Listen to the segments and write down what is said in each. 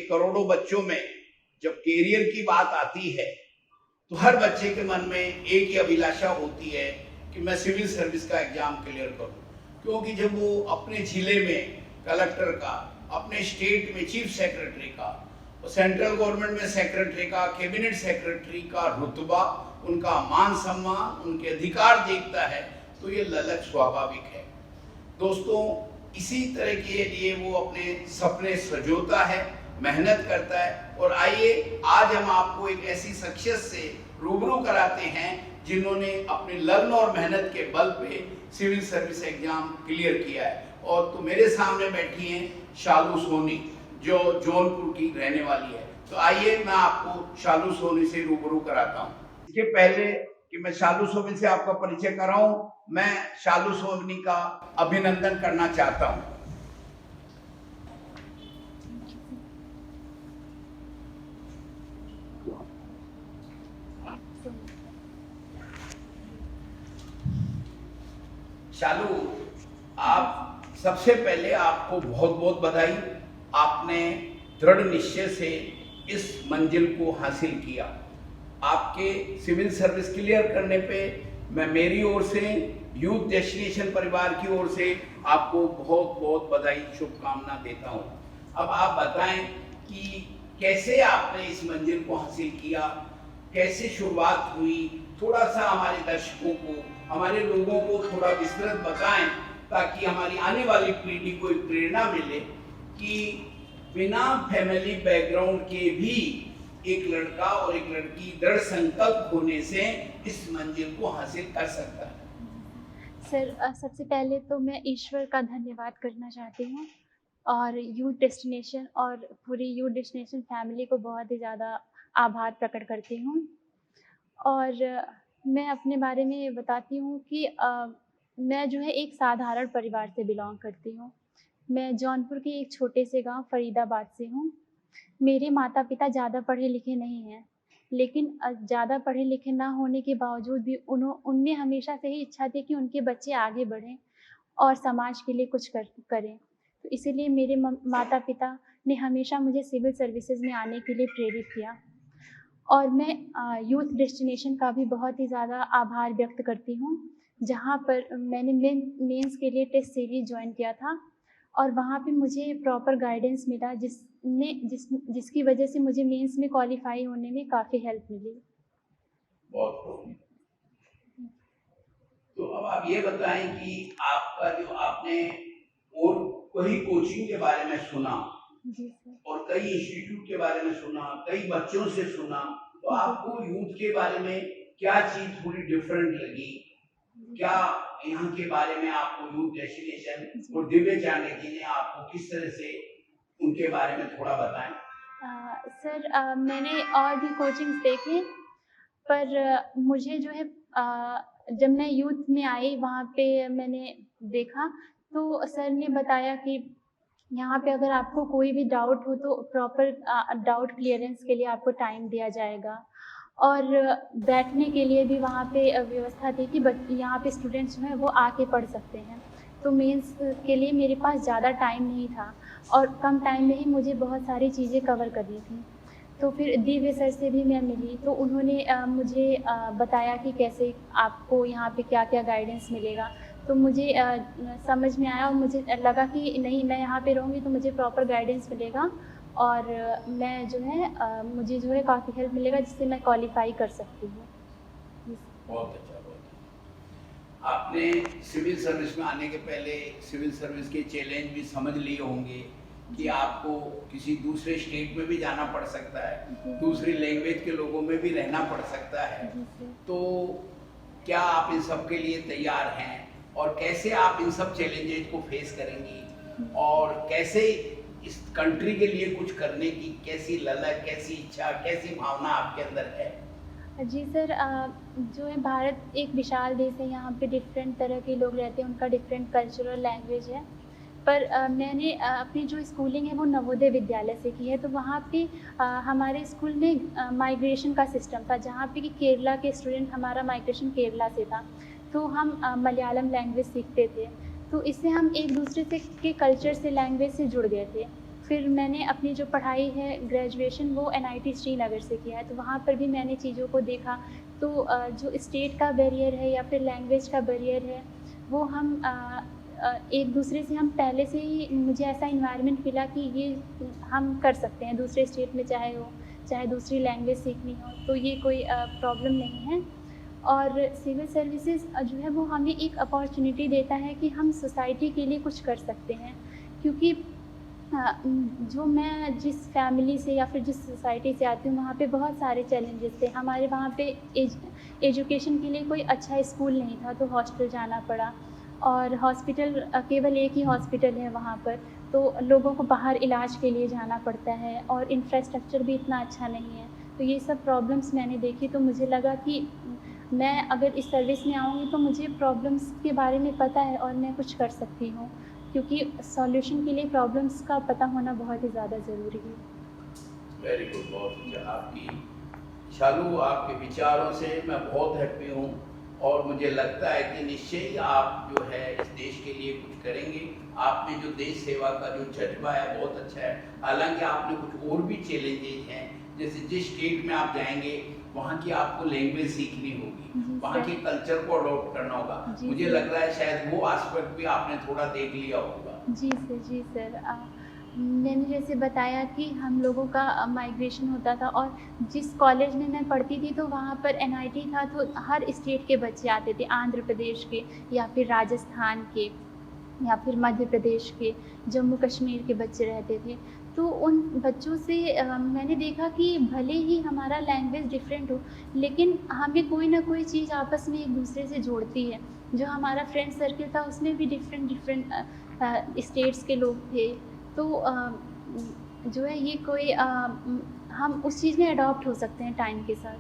करोड़ों बच्चों में जब कैरियर की बात आती है तो हर बच्चे के मन में एक ही अभिलाषा होती है कि मैं सिविल सर्विस का एग्जाम क्लियर करूं, क्योंकि जब वो अपने जिले में कलेक्टर का, अपने स्टेट में चीफ सेक्रेटरी का, सेंट्रल गवर्नमेंट में सेक्रेटरी का, कैबिनेट सेक्रेटरी का रुतबा, उनका मान सम्मान, उनके अधिकार देखता है तो ये ललक स्वाभाविक है। दोस्तों, इसी तरह के लिए वो अपने सपने सजोता है, मेहनत करता है। और आइए आज हम आपको एक ऐसी शख्सियत से रूबरू कराते हैं जिन्होंने अपने लगन और मेहनत के बल पे सिविल सर्विस एग्जाम क्लियर किया है। और तो मेरे सामने बैठी हैं शालू सोनी, जो जौनपुर की रहने वाली है। तो आइए मैं आपको शालू सोनी से रूबरू कराता हूँ। इसके पहले कि मैं शालू सोनी से आपका परिचय कराऊं, मैं शालू सोनी का अभिनंदन करना चाहता हूं। शालू, आप सबसे पहले आपको बहुत बहुत बधाई। आपने दृढ़ निश्चय से इस मंजिल को हासिल किया। आपके सिविल सर्विस क्लियर करने पे मैं मेरी ओर से, यूथ डेस्टिनेशन परिवार की ओर से आपको बहुत बहुत बधाई, शुभकामना देता हूं। अब आप बताएं कि कैसे आपने इस मंजिल को हासिल किया, कैसे शुरुआत हुई। थोड़ा सा हमारे दर्शकों को, हमारे लोगों को थोड़ा विस्तृत बताएं ताकि हमारी आने वाली पीढ़ी को एक प्रेरणा मिले कि बिना फैमिली बैकग्राउंड के भी एक लड़का और एक लड़की दृढ़ संकल्प होने से इस मंजिल को हासिल कर सकता है। सर, सबसे पहले तो मैं ईश्वर का धन्यवाद करना चाहती हूँ और यूथ डेस्टिनेशन और पूरी यूथ डेस्टिनेशन फैमिली को बहुत ही ज़्यादा आभार प्रकट करती हूँ। और मैं अपने बारे में बताती हूँ कि मैं जो है एक साधारण परिवार से बिलॉन्ग करती हूँ। मैं जौनपुर के एक छोटे से गांव फरीदाबाद से हूँ। मेरे माता-पिता ज़्यादा पढ़े लिखे नहीं हैं, लेकिन ज़्यादा पढ़े लिखे ना होने के बावजूद भी उनमें हमेशा से ही इच्छा थी कि उनके बच्चे आगे बढ़ें और समाज के लिए कुछ करें। तो इसीलिए मेरे माता-पिता ने हमेशा मुझे सिविल सर्विसेज़ में आने के लिए प्रेरित किया। और मैं यूथ डेस्टिनेशन का भी बहुत ही ज़्यादा आभार व्यक्त करती हूँ, जहाँ पर मैंने मेंस के लिए टेस्ट सीरीज़ जॉइन किया था और वहाँ पे मुझे प्रॉपर गाइडेंस मिला जिसकी वजह से मुझे मेंस में क्वालीफाई होने में काफ़ी हेल्प मिली। बहुत खूब। तो अब आप ये बताएं कि आपका जो आपने और कई कोचिंग के बारे में सुना जी सर। और कई इंस्टीट्यूट के बारे में सुना, कई बच्चों से सुना, तो आपको यूथ के बारे में क्या चीज थोड़ी डिफरेंट लगी? क्या यहाँ के बारे में आपको यूथ डेस्टिनेशन और दिव्य चाणक्य ने आपको किस तरह से उनके बारे में थोड़ा बताएं? सर, मैंने और भी कोचिंग्स देखे, पर मुझे जो है जब मैं यूथ में आई वहाँ पे मैंने देखा तो सर ने बताया कि यहाँ पे अगर आपको कोई भी डाउट हो तो प्रॉपर डाउट क्लियरेंस के लिए आपको टाइम दिया जाएगा और बैठने के लिए भी वहाँ पे व्यवस्था थी कि यहाँ पे स्टूडेंट्स जो हैं वो आके पढ़ सकते हैं। तो मेंस के लिए मेरे पास ज़्यादा टाइम नहीं था और कम टाइम में ही मुझे बहुत सारी चीज़ें कवर करनी थी। तो फिर दिव्य सर से भी मैं मिली तो उन्होंने मुझे बताया कि कैसे आपको यहाँ पे क्या-क्या गाइडेंस मिलेगा। तो मुझे समझ में आया और मुझे लगा कि नहीं, मैं यहाँ पे रहूँगी तो मुझे प्रॉपर गाइडेंस मिलेगा और मैं जो है मुझे जो है काफ़ी हेल्प मिलेगा जिससे मैं क्वालीफाई कर सकती हूँ। बहुत अच्छा, बहुत अच्छा। आपने सिविल सर्विस में आने के पहले सिविल सर्विस के चैलेंज भी समझ लिए होंगे कि आपको किसी दूसरे स्टेट में भी जाना पड़ सकता है, दूसरी लैंग्वेज के लोगों में भी रहना पड़ सकता है। तो क्या आप इन सब के लिए तैयार हैं और कैसे आप इन सब चैलेंजेस को फेस करेंगी और कैसे इस कंट्री के लिए कुछ करने की कैसी ललक, कैसी इच्छा, कैसी भावना आपके अंदर है? जी सर, जो है भारत एक विशाल देश है, यहाँ पे डिफरेंट तरह के लोग रहते हैं, उनका डिफरेंट कल्चरल लैंग्वेज है। पर मैंने अपनी जो स्कूलिंग है वो नवोदय विद्यालय से की है, तो वहाँ पे हमारे स्कूल में माइग्रेशन का सिस्टम था, जहाँ पे कि केरला के स्टूडेंट, हमारा माइग्रेशन केरला से था, तो हम मलयालम लैंग्वेज सीखते थे। तो इससे हम एक दूसरे से के कल्चर से, लैंग्वेज से जुड़ गए थे। फिर मैंने अपनी जो पढ़ाई है ग्रेजुएशन वो NIT श्रीनगर से किया है, तो वहाँ पर भी मैंने चीज़ों को देखा। तो जो स्टेट का बैरियर है या फिर लैंग्वेज का बैरियर है, वो हम एक दूसरे से हम पहले से ही मुझे ऐसा एनवायरनमेंट मिला कि ये हम कर सकते हैं दूसरे स्टेट में चाहे दूसरी लैंग्वेज सीखनी हो, तो ये कोई प्रॉब्लम नहीं है। और सिविल सर्विसेज जो है वो हमें एक अपॉर्चुनिटी देता है कि हम सोसाइटी के लिए कुछ कर सकते हैं, क्योंकि जो मैं जिस फैमिली से या फिर जिस सोसाइटी से आती हूँ वहाँ पे बहुत सारे चैलेंजेस थे। हमारे वहाँ पे एजुकेशन के लिए कोई अच्छा स्कूल नहीं था, तो हॉस्टल जाना पड़ा, और हॉस्पिटल केवल एक ही हॉस्पिटल है वहाँ पर, तो लोगों को बाहर इलाज के लिए जाना पड़ता है, और इंफ्रास्ट्रक्चर भी इतना अच्छा नहीं है। तो ये सब प्रॉब्लम्स मैंने देखी, तो मुझे लगा कि मैं अगर इस सर्विस में आऊँगी तो मुझे प्रॉब्लम्स के बारे में पता है और मैं कुछ कर सकती हूँ, क्योंकि सॉल्यूशन के लिए प्रॉब्लम्स का पता होना बहुत ही ज़्यादा ज़रूरी है। वेरी गुड, बहुत अच्छा। आपकी शालू, आपके विचारों से मैं बहुत हैप्पी हूँ, और मुझे लगता है कि निश्चय ही आप जो है इस देश के लिए कुछ करेंगे। आप में जो देश सेवा का जो जज्बा है बहुत अच्छा है। हालांकि आपने कुछ और भी चैलेंजेस हैं, जैसे जिस स्टेट में आप जाएंगे वहाँ की आपको लैंग्वेज सीखनी होगी, वहाँ के कल्चर को अडॉप्ट करना होगा। मुझे लग रहा है शायद वो एस्पेक्ट भी आपने थोड़ा देख लिया होगा। जी सर। मैंने जैसे बताया कि हम लोगों का माइग्रेशन होता था, और जिस कॉलेज में मैं पढ़ती थी तो वहाँ पर NIT था, तो हर स्टेट के बच्चे आते थे, आंध्र प्रदेश के या फिर राजस्थान के या फिर मध्य प्रदेश के, जम्मू कश्मीर के बच्चे रहते थे। तो उन बच्चों से मैंने देखा कि भले ही हमारा लैंग्वेज डिफरेंट हो, लेकिन हमें कोई ना कोई चीज़ आपस में एक दूसरे से जोड़ती है। जो हमारा फ्रेंड सर्कल था उसमें भी डिफरेंट स्टेट्स के लोग थे, तो जो है ये कोई हम उस चीज़ में अडॉप्ट हो सकते हैं टाइम के साथ।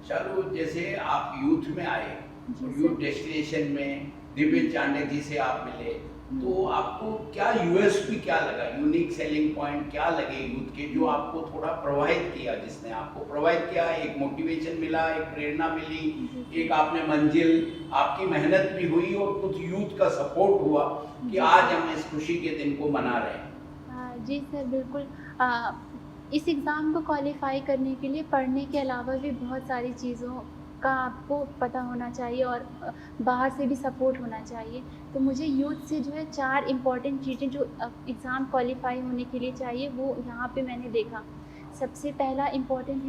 शालू, जैसे आप यूथ में आए, यूथ डेस्टिनेशन में दिव्य चांडे जी से आप मिले, तो आपको क्या यूएसपी क्या लगा, यूनिक सेलिंग पॉइंट क्या लगे यूथ के, जो आपको थोड़ा प्रोवाइड किया, जिसने आपको प्रोवाइड किया, एक मोटिवेशन मिला, एक प्रेरणा मिली, एक आपने मंजिल, आपकी मेहनत भी हुई और कुछ यूथ का सपोर्ट हुआ कि आज हम इस खुशी के दिन को मना रहे हैं? जी सर, बिल्कुल। इस एग्ज़ाम को क्वालिफ़ाई करने के लिए पढ़ने के अलावा भी बहुत सारी चीज़ों का आपको पता होना चाहिए, और बाहर से भी सपोर्ट होना चाहिए। तो मुझे यूथ से जो है 4 इम्पॉर्टेंट चीज़ें जो एग्ज़ाम क्वालिफ़ाई होने के लिए चाहिए, वो यहाँ पे मैंने देखा। सबसे पहला इम्पॉर्टेंट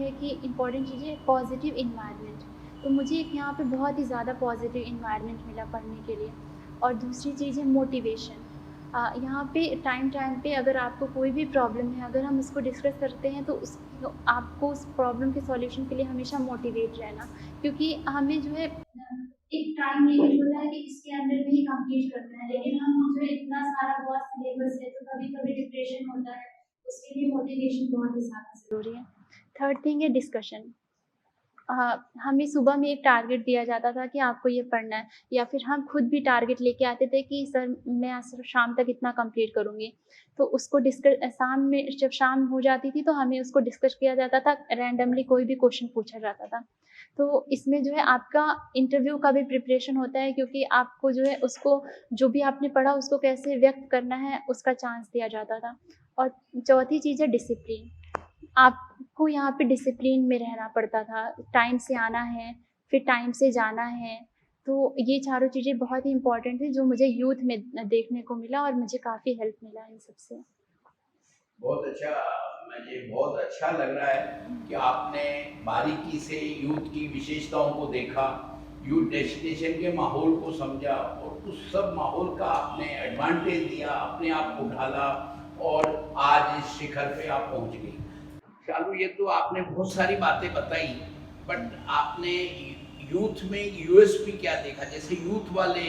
चीज़ है पॉजिटिव इन्वायरमेंट। तो मुझे यहाँ पे बहुत ही ज़्यादा पॉजिटिव इन्वायरमेंट मिला पढ़ने के लिए। और दूसरी चीज़ है मोटिवेशन। यहाँ पे टाइम पे अगर आपको कोई भी प्रॉब्लम है, अगर हम उसको डिस्कस करते हैं, तो आपको उस प्रॉब्लम के सॉल्यूशन के लिए हमेशा मोटिवेट रहना, क्योंकि हमें जो है एक टाइम लिमिट होता है कि इसके अंदर में ही कंप्लीट करना है, लेकिन हम जो है इतना सारा बहुत सिलेबस है, तो कभी-कभी डिप्रेशन होता है, उसके लिए मोटिवेशन बहुत ही ज़्यादा ज़रूरी है। थर्ड थिंग है डिस्कशन। हमें सुबह में एक टारगेट दिया जाता था कि आपको ये पढ़ना है, या फिर हम खुद भी टारगेट लेके आते थे कि सर मैं आज शाम तक इतना कंप्लीट करूँगी। तो उसको शाम में जब शाम हो जाती थी तो हमें उसको डिस्कस किया जाता था, रैंडमली कोई भी क्वेश्चन पूछा जाता था। तो इसमें जो है आपका इंटरव्यू का भी प्रिपरेशन होता है, क्योंकि आपको जो है उसको जो भी आपने पढ़ा उसको कैसे व्यक्त करना है उसका चांस दिया जाता था। और चौथी चीज़ है डिसिप्लिन। आपको यहाँ पे डिसिप्लिन में रहना पड़ता था, टाइम से आना है, फिर टाइम से जाना है। तो ये चारों चीज़ें बहुत ही इम्पोर्टेंट थी, जो मुझे यूथ में देखने को मिला, और मुझे काफ़ी हेल्प मिला इन सब से। बहुत अच्छा, मुझे बहुत अच्छा लग रहा है कि आपने बारीकी से यूथ की विशेषताओं को देखा, यूथ डेस्टिनेशन के माहौल को समझा, और उस सब माहौल का आपने एडवांटेज दिया, अपने आप को ढाला, और आज इस शिखर पे आप पहुंच गई। शालू, ये तो आपने बहुत सारी बातें बताई, बट आपने यूथ में यूएसपी क्या देखा? जैसे यूथ वाले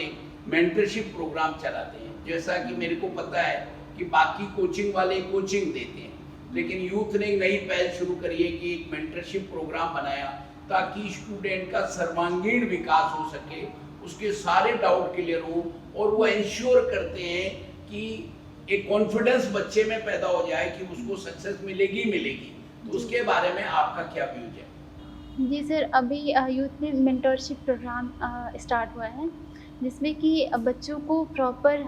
मेंटरशिप प्रोग्राम चलाते हैं, जैसा कि मेरे को पता है कि बाकी कोचिंग वाले कोचिंग देते हैं, लेकिन यूथ ने एक नई पहल शुरू करी है कि एक मेंटरशिप प्रोग्राम बनाया ताकि स्टूडेंट का सर्वांगीण विकास हो सके, उसके सारे डाउट क्लियर हो, और वो इंश्योर करते हैं कि एक कॉन्फिडेंस बच्चे में पैदा हो जाए कि उसको सक्सेस मिलेगी। तो उसके बारे में आपका क्या व्यूज है? जी सर, अभी यूथ में मेंटरशिप प्रोग्राम स्टार्ट हुआ है। जिसमें कि बच्चों को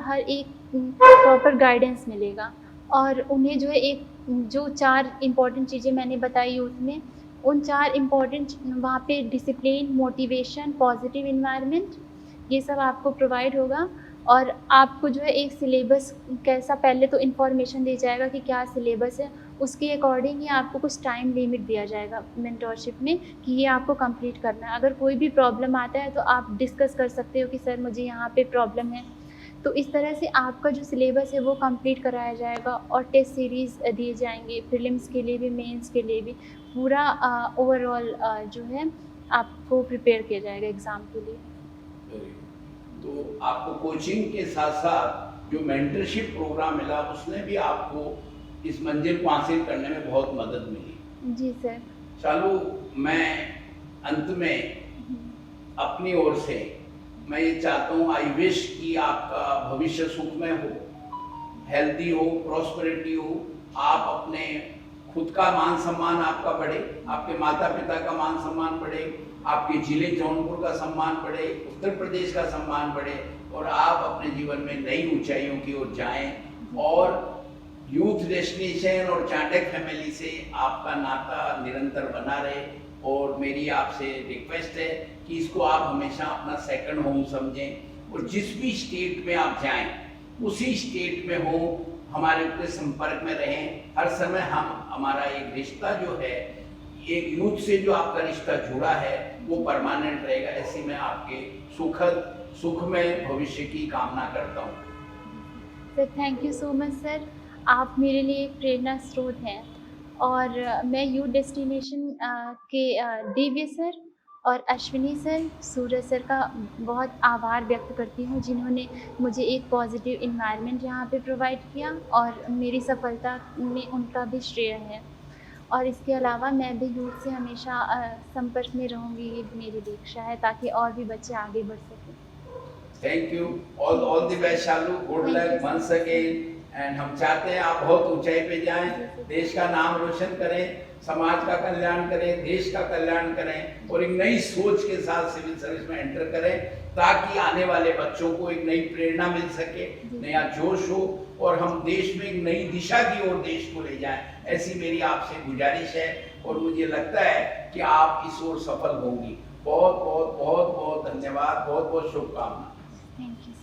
हर एक प्रॉपर गाइडेंस मिलेगा और उन्हें जो है एक जो 4 इम्पोर्टेंट चीज़ें मैंने बताई यूथ में, उन 4 इम्पोर्टेंट वहाँ पे डिसिप्लिन, मोटिवेशन, पॉजिटिव एनवायरनमेंट ये सब आपको प्रोवाइड होगा और आपको जो है एक सिलेबस कैसा पहले तो इन्फॉर्मेशन दी जाएगा कि क्या सिलेबस है, उसके अकॉर्डिंग ही आपको कुछ टाइम लिमिट दिया जाएगा मेंटरशिप में कि ये आपको कंप्लीट करना है। अगर कोई भी प्रॉब्लम आता है तो आप डिस्कस कर सकते हो कि सर मुझे यहाँ पे प्रॉब्लम है। तो इस तरह से आपका जो सिलेबस है वो कंप्लीट कराया जाएगा और टेस्ट सीरीज़ दिए जाएँगे, प्रीलिम्स के लिए भी, मेंस के लिए भी। पूरा ओवरऑल जो है आपको प्रिपेयर किया जाएगा एग्ज़ाम के लिए। तो आपको कोचिंग के साथ साथ जो मेंटरशिप प्रोग्राम मिला उसने भी आपको इस मंजिल को हासिल करने में बहुत मदद मिली। जी सर। शालू, मैं अंत में अपनी ओर से मैं ये चाहता हूँ, आई विश कि आपका भविष्य सुखमय हो, हेल्दी हो, प्रॉस्पेरिटी हो, आप अपने खुद का मान सम्मान आपका बढ़े, आपके माता पिता का मान सम्मान बढ़े, आपके जिले जौनपुर का सम्मान बढ़े, उत्तर प्रदेश का सम्मान बढ़े और आप अपने जीवन में नई ऊंचाइयों की ओर जाएं और यूथ डेस्टिनेशन और चाणक्य फैमिली से आपका नाता निरंतर बना रहे। और मेरी आपसे रिक्वेस्ट है कि इसको आप हमेशा अपना सेकंड होम समझें और जिस भी स्टेट में आप जाएं उसी स्टेट में हो, हमारे अपने संपर्क में रहें। हर समय हमारा एक रिश्ता जो है, एक यूथ से जो आपका रिश्ता जुड़ा है वो परमानेंट रहेगा। ऐसी मैं आपके सुखमय भविष्य की कामना करता हूँ। Sir thank you so much sir. आप मेरे लिए एक प्रेरणा स्रोत हैं और मैं यूथ डेस्टिनेशन के दिव्य सर और अश्विनी सर, सूरज सर का बहुत आभार व्यक्त करती हूँ जिन्होंने मुझे एक पॉजिटिव एनवायरनमेंट यहाँ पे प्रोवाइड किया और मेरी सफलता में उनका भी श्रेय है। और इसके अलावा मैं भी यूथ से हमेशा संपर्क में रहूँगी, ये मेरी दीक्षा है ताकि और भी बच्चे आगे बढ़ सकें। Thank you, all the best Shalu, good luck once again. And हम चाहते हैं आप बहुत ऊंचाई पे जाएं, देश का नाम रोशन करें, समाज का कल्याण करें, देश का कल्याण करें और एक नई सोच के साथ सिविल सर्विस में एंटर करें ताकि आने वाले बच्चों को एक नई प्रेरणा मिल सके, नया जोश हो और हम देश में एक नई दिशा की ओर देश को ले जाएं। ऐसी मेरी आपसे गुजारिश है और मुझे लगता है कि आप इस ओर सफल होंगी। बहुत बहुत बहुत बहुत धन्यवाद, बहुत बहुत शुभकामनाएं। Thank you.